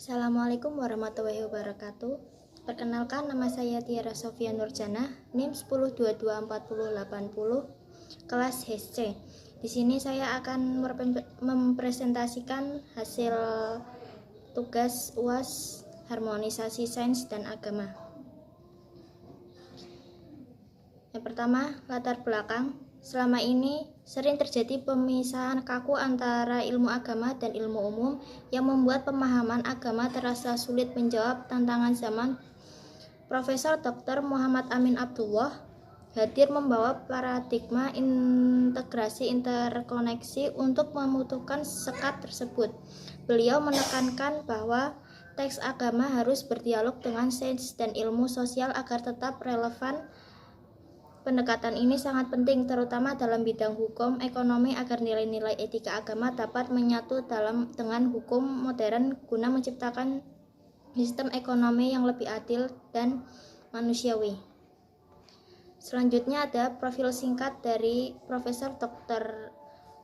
Assalamualaikum warahmatullahi wabarakatuh. Perkenalkan, nama saya Tiara Sofia Nurjana, NIM 10224080, kelas HC. Di sini saya akan mempresentasikan hasil tugas UAS Harmonisasi Sains dan Agama. Yang pertama, latar belakang. Selama ini sering terjadi pemisahan kaku antara ilmu agama dan ilmu umum yang membuat pemahaman agama terasa sulit menjawab tantangan zaman. Profesor Dr. Muhammad Amin Abdullah hadir membawa paradigma integrasi interkoneksi untuk memutuskan sekat tersebut. Beliau menekankan bahwa teks agama harus berdialog dengan sains dan ilmu sosial agar tetap relevan. Pendekatan ini sangat penting, terutama dalam bidang hukum ekonomi, agar nilai-nilai etika agama dapat menyatu dengan hukum modern guna menciptakan sistem ekonomi yang lebih adil dan manusiawi. Selanjutnya ada profil singkat dari Profesor Dr.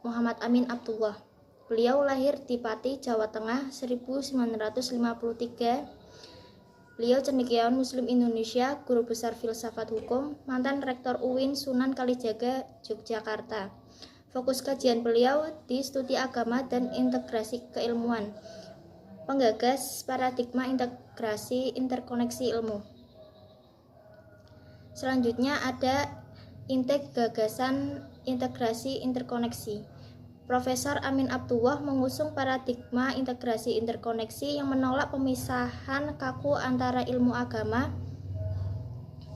Muhammad Amin Abdullah. Beliau lahir di Pati, Jawa Tengah 1953. Beliau cendekiawan Muslim Indonesia, guru besar filsafat hukum, mantan rektor UIN Sunan Kalijaga, Yogyakarta. Fokus kajian beliau di studi agama dan integrasi keilmuan. Penggagas paradigma integrasi interkoneksi ilmu. Selanjutnya ada gagasan integrasi interkoneksi. Profesor Amin Abdullah mengusung paradigma integrasi interkoneksi yang menolak pemisahan kaku antara ilmu agama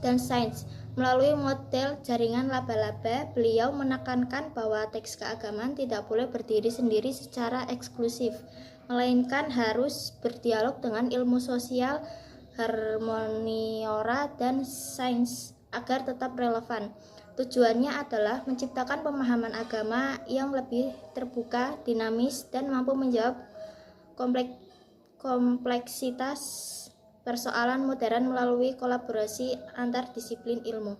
dan sains. Melalui model jaringan laba-laba, beliau menekankan bahwa teks keagamaan tidak boleh berdiri sendiri secara eksklusif, melainkan harus berdialog dengan ilmu sosial, humaniora, dan sains agar tetap relevan. Tujuannya adalah menciptakan pemahaman agama yang lebih terbuka, dinamis, dan mampu menjawab kompleksitas persoalan modern melalui kolaborasi antar disiplin ilmu.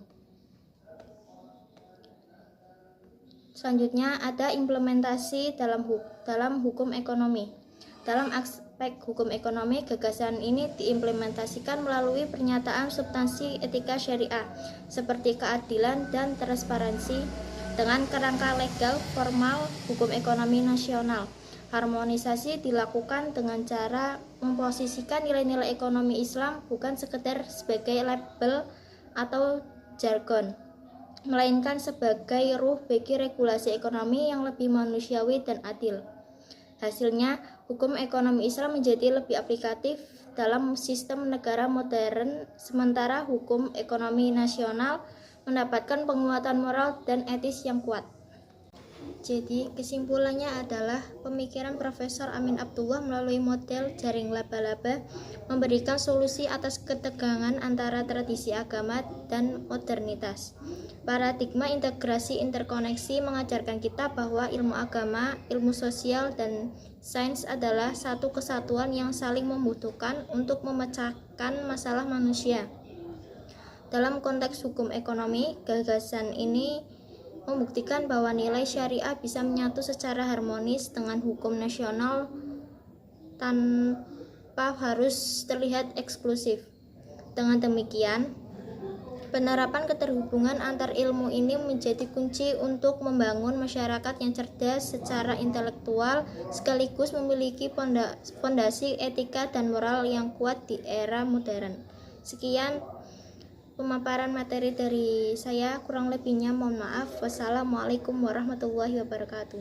Selanjutnya ada implementasi dalam hukum ekonomi. Dalam aspek hukum ekonomi, gagasan ini diimplementasikan melalui pernyataan substansi etika syariah seperti keadilan dan transparansi dengan kerangka legal formal hukum ekonomi nasional. Harmonisasi dilakukan dengan cara memposisikan nilai-nilai ekonomi Islam bukan sekedar sebagai label atau jargon, melainkan sebagai ruh bagi regulasi ekonomi yang lebih manusiawi dan adil. Hasilnya, hukum ekonomi Islam menjadi lebih aplikatif dalam sistem negara modern, sementara hukum ekonomi nasional mendapatkan penguatan moral dan etis yang kuat. Jadi, kesimpulannya adalah pemikiran Profesor Amin Abdullah melalui model jaring laba-laba memberikan solusi atas ketegangan antara tradisi agama dan modernitas. Paradigma integrasi interkoneksi mengajarkan kita bahwa ilmu agama, ilmu sosial, dan sains adalah satu kesatuan yang saling membutuhkan untuk memecahkan masalah manusia. Dalam konteks hukum ekonomi, gagasan ini membuktikan bahwa nilai syariah bisa menyatu secara harmonis dengan hukum nasional tanpa harus terlihat eksklusif. Dengan demikian, penerapan keterhubungan antar ilmu ini menjadi kunci untuk membangun masyarakat yang cerdas secara intelektual sekaligus memiliki fondasi etika dan moral yang kuat di era modern. Sekian pemaparan materi dari saya, kurang lebihnya mohon maaf. Wassalamualaikum warahmatullahi wabarakatuh.